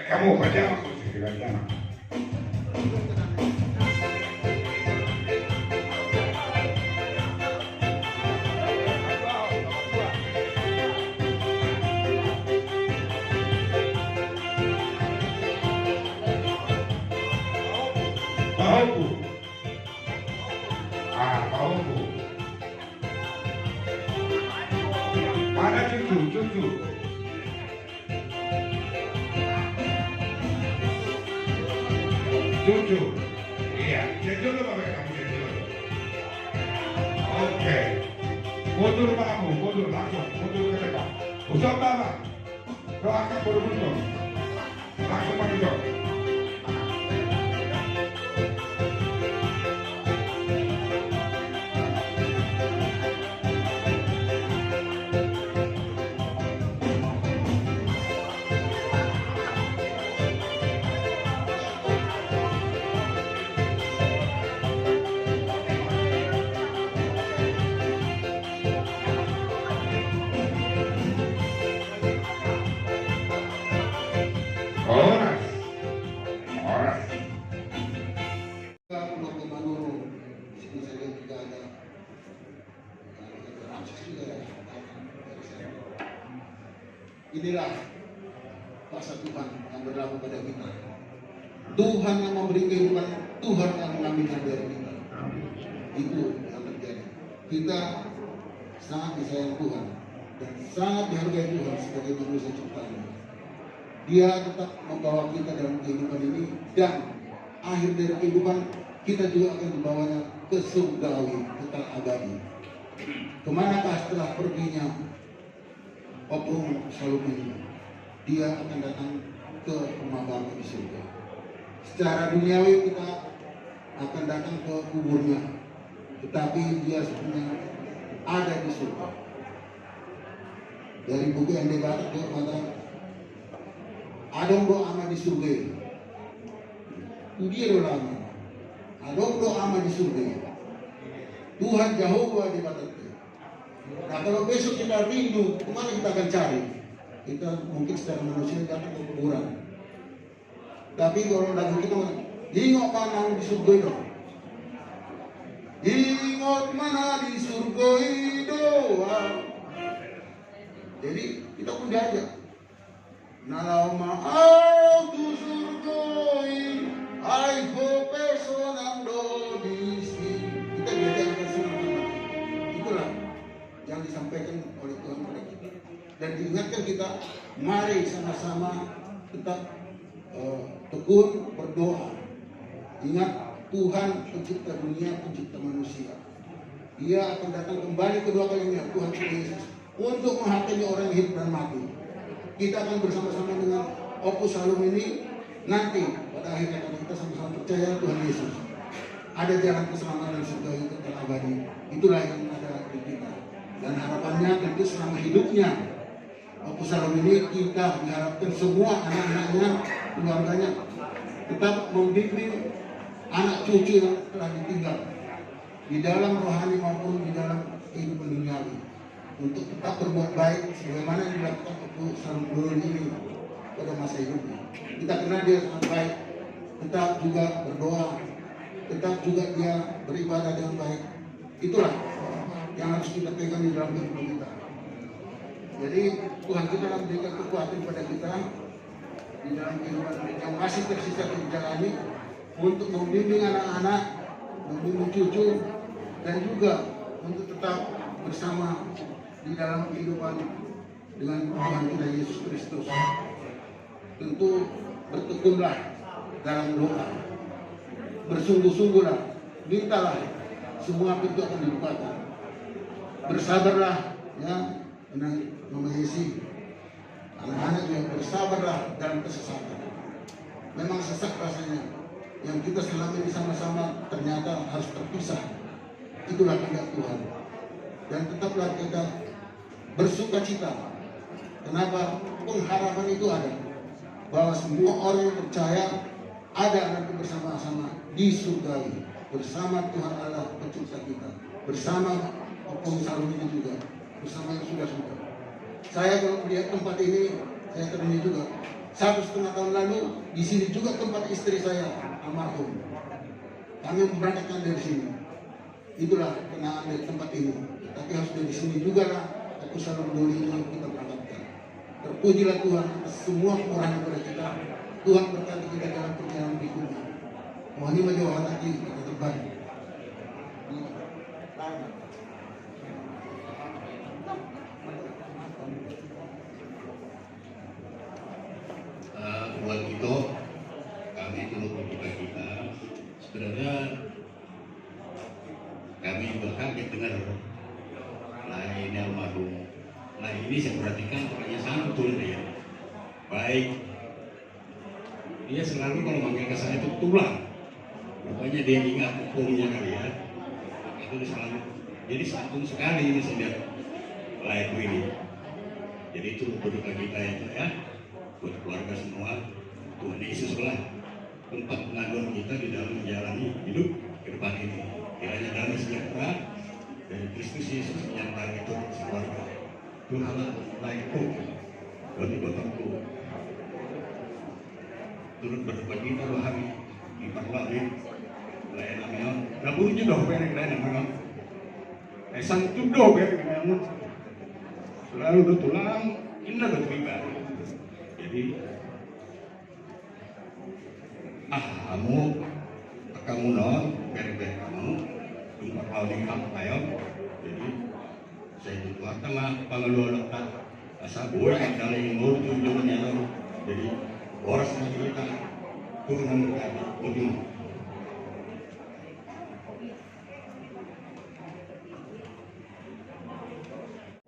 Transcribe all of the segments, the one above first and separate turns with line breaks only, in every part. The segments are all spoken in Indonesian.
Kamu baca aku sekiranya. Tahu. Tahu. Mana cucu. Cucu, iya, cek dulu bapak kamu cek dulu. Oke, mundur kamu, mundur langsung, mundur ke depan. Usah bapak, doakan buru-buru, langsung maju.
Inilah kuasa Tuhan yang berlaku pada kita. Tuhan yang memberi kehidupan, Tuhan yang mengambilnya dari kita. Itu yang terjadi. Kita sangat disayang Tuhan dan sangat dihargai Tuhan sebagai manusia ciptaan. Dia tetap membawa kita dalam kehidupan ini, dan akhir dari kehidupan kita juga akan dibawanya ke surgawi, kekal abadi. Kemanakah setelah perginya Opung Salome? Dia akan datang ke rumah Bapa di surga. Secara duniawi kita akan datang ke kuburnya, tetapi dia sebenarnya ada di surga. Dari buku yang dibaca dia mengatakan adong do ama di surga. Dia do lama. Adong do ama di surga. Tuhan Jehovah di batas. Nah, kalau besok kita rindu, kemana kita akan cari? Kita mungkin secara manusia datang ke kuburan. Tapi kalau lagu kita ingat mana di surga itu? Ingat mana di surga itu? Jadi kita pun diajak. Nalau mau tu surga ini, I hope sonang do di sini. Kita diajak ke surga. Itulah yang disampaikan oleh Tuhan kepada kita, dan diingatkan kita, mari sama-sama tetap tekun berdoa. Ingat, Tuhan pencipta dunia, pencipta manusia. Dia akan datang kembali kedua kalinya, Tuhan Yesus, untuk menghakimi orang hidup dan mati. Kita akan bersama-sama dengan Opus Salum ini nanti pada akhirnya kita sama-sama percaya Tuhan Yesus. Ada jalan keselamatan surga itu terabadi. Itulah yang ada di kita. Dan harapannya tentu selama hidupnya Opus Salum ini kita diharapkan semua anak-anaknya, keluarganya tetap membimbing anak cucu yang telah ditinggal di dalam rohani maupun di dalam kehidupan duniawi, untuk tetap berbuat baik sebagaimana yang dilakukan Opus Salum dulu ini pada masa hidupnya. Kita kenal dia sangat baik, tetap juga berdoa, tetap juga dia beribadah dengan baik. Itulah yang harus kita pegang di dalam kehidupan kita. Jadi Tuhan kita akan memberikan kekuatan kepada kita di dalam kehidupan yang masih tersisa di jalani, untuk membimbing anak-anak, membimbing cucu, dan juga untuk tetap bersama di dalam kehidupan dengan Tuhan kita Yesus Kristus. Tentu bertekunlah dalam doa, bersungguh-sungguhlah mintalah, semua pintu akan dibukakan. Bersabarlah, ya, Mama Yesi. Anak-anak yang bersabarlah dalam kesesatan. Memang sesak rasanya. Yang kita selama ini sama-sama ternyata harus terpisah. Itulah kehendak Tuhan. Dan tetaplah kita bersuka cita. Kenapa? Pengharapan itu ada. Bahwa semua orang yang percaya ada nanti bersama-sama di surga ini. Bersama Tuhan Allah pencipta kita. Bersama pengusaha ini juga. Bersama yang sudah-sudah. Saya kalau melihat tempat ini, saya teringat juga. 1,5 tahun lalu, di sini juga tempat istri saya, almarhum. Kami memberangkatkan dari sini. Itulah kenangan dari tempat ini. Tapi harus dari sini juga lah. Aku selalu dulu ini kita berangkatkan. Terpujilah Tuhan atas semua kekurangan kepada kita. Tuhan berkati kita dalam perjalanan berikutnya. Mohon ini menjauh hati kita terbaik.
Buat itu, kami turut berduka cita. Sebenarnya kami juga kaget dengar ini almarhum. Nah ini saya perhatikan orangnya santun ya. Baik, dia selalu kalau manggil ke saya itu tulang. Rupanya dia ingat hukumnya kali ya. Itu selalu. Jadi santun sekali ini saya lihat layak ini. Jadi itu berduka cita itu ya. Buat keluarga semua, Tuhan Yesus lah tempat pengaduan kita di dalam menjalani hidup ke depan ini. Kiranya damai sejahtera dari Kristus Yesus yang lain itu keluarga. Tuhan lain pun bagi Bapakku. Turut berduka cita dua hari di Parlamen. Lain namanya, nabunya doh bereng lain namanya. Santun doh bereng namanya. Selalu bertulang, indah bertiba. Jadi, kamu non, beri kamu, tempat lawan yang kayo. Jadi, saya itu tengah pengeluar letak, asal boleh ada yang mau tujuannya lo. Jadi, orang sama kita turun berkata, begini.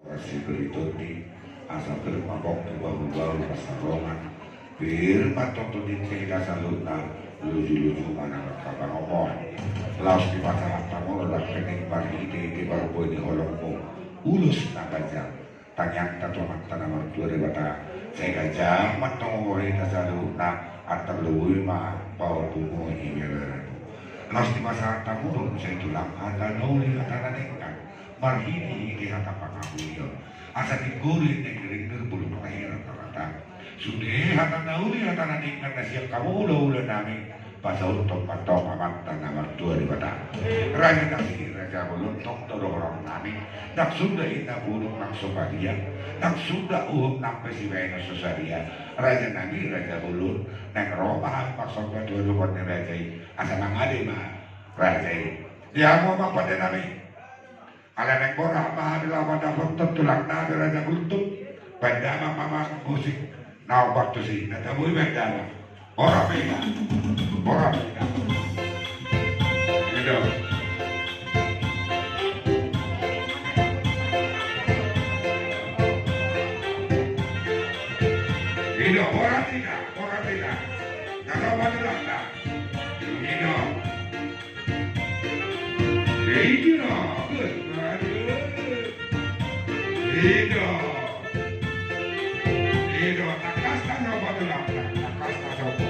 Kasih berita di asal termabok di baru-baru pasarongan firman tontonin kita salutna lucu-lucu mana kabar ngomong laos di masalah tamu lah kening pagi di baru poin di holongmu ulus na gajah tanyang tatuang tanaman tua debata saya gajah matong ngorita salutna antar luwi ma pau bungo iberan laos di masalah tamu saya tulang ada noli kata nengkan marhini lihat apa kamu asa digurin yang kering bulu pelahiran kata sudah hata nauli hata naningkan na siya kamulo-ulo namin pasauntok patok pamantan na magtua di bata raja nasi raja buluntong dorong namin nagsunda inabulong ng soparia nagsunda uhok ng pesibeno sosaria raja nami raja bulun ng romahan pagsongka tuwa-tuwa ni raja asa mangade ma raja di amo mapade namin ala neng borak mahadila pada foto tulang nada raja kultup bandama mama musik nau waktu sih natabui bandama borak beda gitu gitu borak tidak kalau pada lah gitu Ido, nakasta no badulang, nakasta sopo.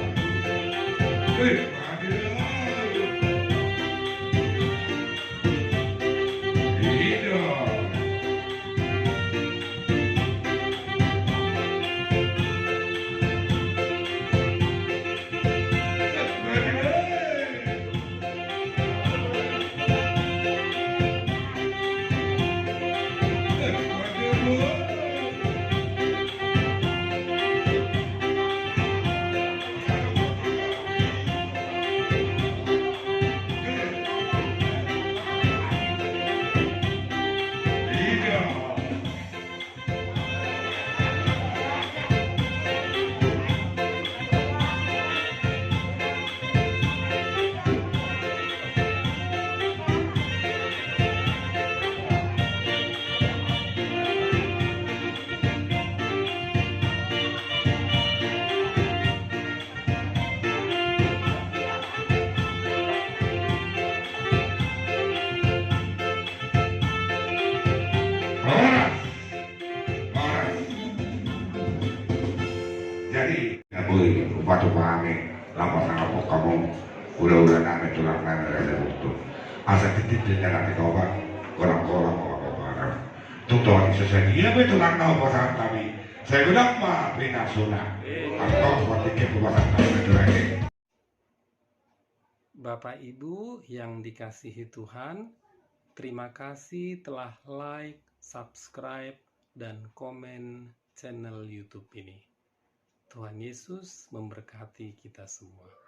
Ido. Ido. lama sangat kamu udah name tulang name ada waktu asa titik dia nanti kau pak orang-orang mau barang tuh sesuai betulan kau pasang kami saya bilang mah bina sunnah atau seperti kepuasan kami itu lagi.
Bapak Ibu yang dikasihi Tuhan, terima kasih telah like, subscribe, dan komen channel YouTube ini. Tuhan Yesus memberkati kita semua.